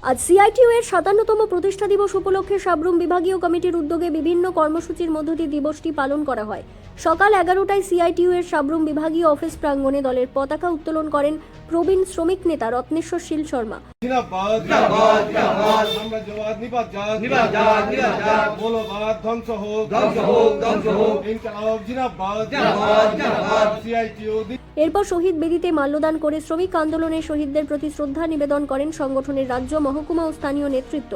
আজ সিআইটিইউ এর ৫৭তম প্রতিষ্ঠা দিবস উপলক্ষে সাবরুম বিভাগীয় কমিটির উদ্যোগে বিভিন্ন কর্মসূচির মধ্য দিয়ে দিবসটি পালন করা হয়। সকাল ১১টায় সিআইটিইউ এর সাবরুম বিভাগীয় অফিস প্রাঙ্গণে দলের পতাকা উত্তোলন করেন প্রবীণ শ্রমিক নেতা রত্নেশ্বর শীল শর্মা। এরপর শহীদ বেদিতে মাল্যদান করে শ্রমিক আন্দোলনের শহীদদের প্রতি শ্রদ্ধা নিবেদন করেন সংগঠনের রাজ্য, মহকুমা ও স্থানীয় নেতৃত্ব।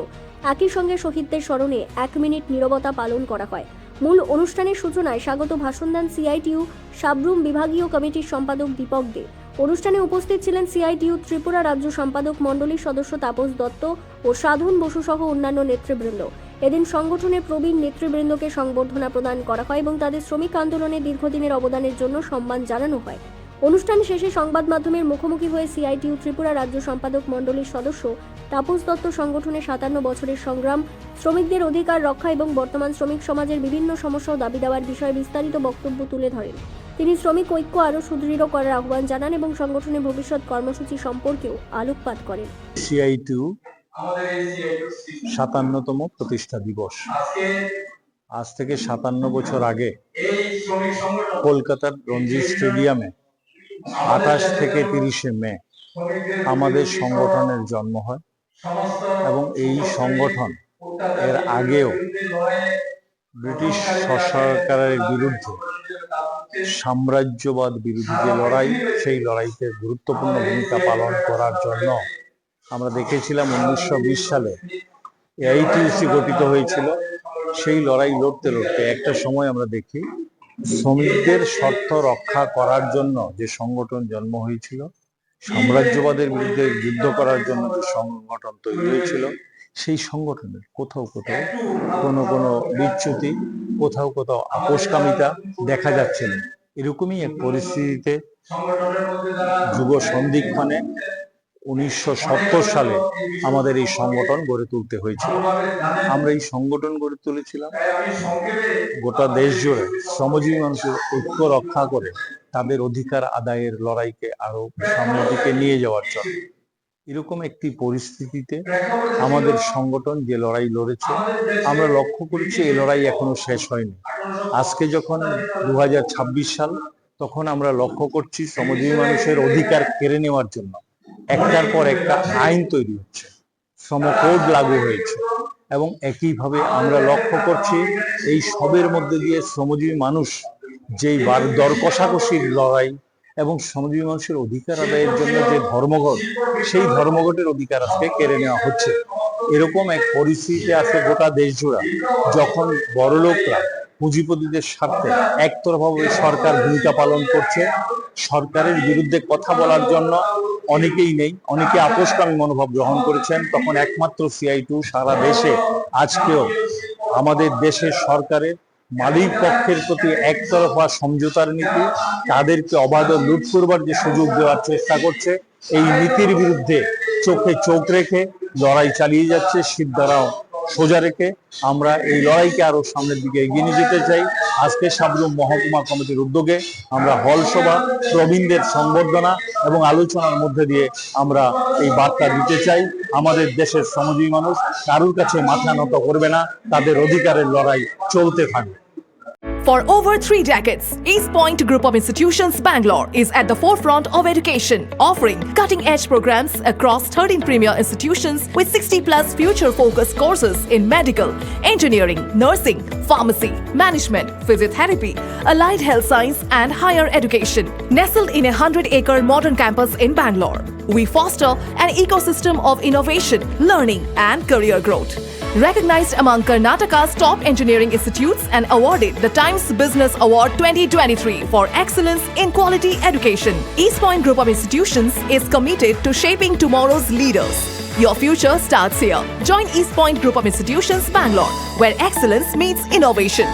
একই সঙ্গে শহীদদের স্মরণে ১ মিনিট নীরবতা পালন করা হয়। মূল অনুষ্ঠানের সূচনায় স্বাগত ভাষণ দেন সিআইটিইউ সাবরুম বিভাগীয় কমিটির সম্পাদক দীপক দে। অনুষ্ঠানে উপস্থিত ছিলেন সিআইটিইউ ত্রিপুরা রাজ্য সম্পাদক মণ্ডলীর সদস্য তাপস দত্ত ও সাধন বসু সহ অন্যান্য নেতৃবৃন্দ। এদিন সংগঠনের প্রবীণ নেতৃবৃন্দকে সংবর্ধনা প্রদান করা হয় এবং তাদের শ্রমিক আন্দোলনে দীর্ঘদিনের অবদানের জন্য সম্মান জানানো হয়। অনুষ্ঠান শেষে সংবাদ মাধ্যমের মুখোমুখি হয়ে সিআইটিইউ ত্রিপুরা রাজ্য সম্পাদক মণ্ডলীর সদস্য তাপস দত্ত সংগঠনের ৫৭ বছরের সংগ্রাম, শ্রমিকদের অধিকার রক্ষা এবং বর্তমান শ্রমিক সমাজের বিভিন্ন সমস্যা ও দাবি দেওয়ার বিষয়ে বিস্তারিত বক্তব্য তুলে ধরেন। তিনি শ্রমিক ঐক্য আরও সুদৃঢ় করার আহ্বান জানান এবং সংগঠনের ভবিষ্যৎ কর্মসূচি সম্পর্কেও আলোকপাত করেন। সিআইটিইউ ৫৭তম প্রতিষ্ঠা দিবস। আজ থেকে ৫৭ বছর আগে কলকাতার রঞ্জি স্টেডিয়ামে ২৮ থেকে ৩০ মে আমাদের সংগঠনের জন্ম হয় এবং এই সংগঠন এর আগেও ব্রিটিশ সরকারের বিরুদ্ধে সাম্রাজ্যবাদ বিরোধী যে লড়াই, সেই লড়াইতে গুরুত্বপূর্ণ ভূমিকা পালন করার জন্য আমরা দেখেছিলাম ১৯২০ সালে এআইটিইউসি গঠিত হয়েছিল। সেই লড়াই লড়তে লড়তে একটা সময় আমরা দেখি শ্রমিকদের স্বার্থ রক্ষা করার জন্য যে সংগঠন জন্ম হয়েছিল, সাম্রাজ্যবাদের বিরুদ্ধে যুদ্ধ করার জন্য যে সংগঠন তৈরি হয়েছিল, সেই সংগঠনের কোথাও কোথাও কোনো বিচ্যুতি, কোথাও কোথাও আপোষকামিতা দেখা যাচ্ছে না। এরকমই এক পরিস্থিতিতে যুগ সন্ধিক্ষণে ১৯৭০ সালে আমাদের এই সংগঠন গড়ে তুলতে হয়েছিল। আমরা এই সংগঠন গড়ে তুলেছিলাম গোটা দেশ জুড়ে শ্রমজীবী মানুষের ঐক্য রক্ষা করে তাদের অধিকার আদায়ের লড়াইকে আরো সামনের দিকে নিয়ে যাওয়ার জন্য। এরকম একটি পরিস্থিতিতে আমাদের সংগঠন যে লড়াই লড়েছে, আমরা লক্ষ্য করেছি এই লড়াই এখনো শেষ হয়নি। আজকে যখন ২০২৬ সাল, তখন আমরা লক্ষ্য করছি শ্রমজীবী মানুষের অধিকার কেড়ে নেওয়ার জন্য একটার পর একটা আইন তৈরি হচ্ছে, শ্রম কোড লাগু হয়েছে এবং একইভাবে আমরা লক্ষ্য করছি এই সবের মধ্যে দিয়ে শ্রমজীবী মানুষ যেই দর কষাকষির লড়াই এবং শ্রমজীবী মানুষের অধিকার আদায়ের জন্য যে ধর্মঘট, সেই ধর্মঘটের অধিকার আজকে কেড়ে নেওয়া হচ্ছে। এরকম এক পরিস্থিতি আছে গোটা দেশ জুড়ে, যখন বড়লোকরা পুঁজিপতিদের স্বার্থে একতরফাভাবে সরকার ভূমিকা পালন করছে। সরকারের বিরুদ্ধে কথা বলার জন্য অনেকেই নেই, অনেকে আপোষকামী মনোভাব গ্রহণ করেছেন। তখন একমাত্র সিআইটিইউ সারা দেশে আজকেও আমাদের দেশের সরকারের মালিক পক্ষের প্রতি একতরফা সমঝোতার নীতি, তাদেরকে অবাধ লুট করবার যে সুযোগ দেওয়ার চেষ্টা করছে, এই নীতির বিরুদ্ধে চোখে চোখ রেখে লড়াই চালিয়ে যাচ্ছে। সিদ্ধারাও সোজা রেখে আমরা এই লড়াইকে আরো সামনের দিকে এগিয়ে নিয়ে যেতে চাই। আজকে সাবরুম মহকুমা কমিটির উদ্যোগে আমরা হল সভা, প্রবীণদের সংবর্ধনা এবং আলোচনার মধ্যে দিয়ে আমরা এই বার্তা দিতে চাই, আমাদের দেশের শ্রমজীবী মানুষ কারুর কাছে মাথা নত করবে না, তাদের অধিকারের লড়াই চলতে থাকবে। For over 3 decades, East Point Group of Institutions Bangalore is at the forefront of education, offering cutting-edge programs across 13 premier institutions with 60+ future-focused courses in medical, engineering, nursing, pharmacy, management, physiotherapy, allied health science and higher education. Nestled in a 100-acre modern campus in Bangalore, we foster an ecosystem of innovation, learning and career growth. Recognized among Karnataka's top engineering institutes and awarded the Times Business Award 2023 for excellence in quality education, East Point Group of Institutions is committed to shaping tomorrow's leaders. Your future starts here. Join East Point Group of Institutions Bangalore, where excellence meets innovation.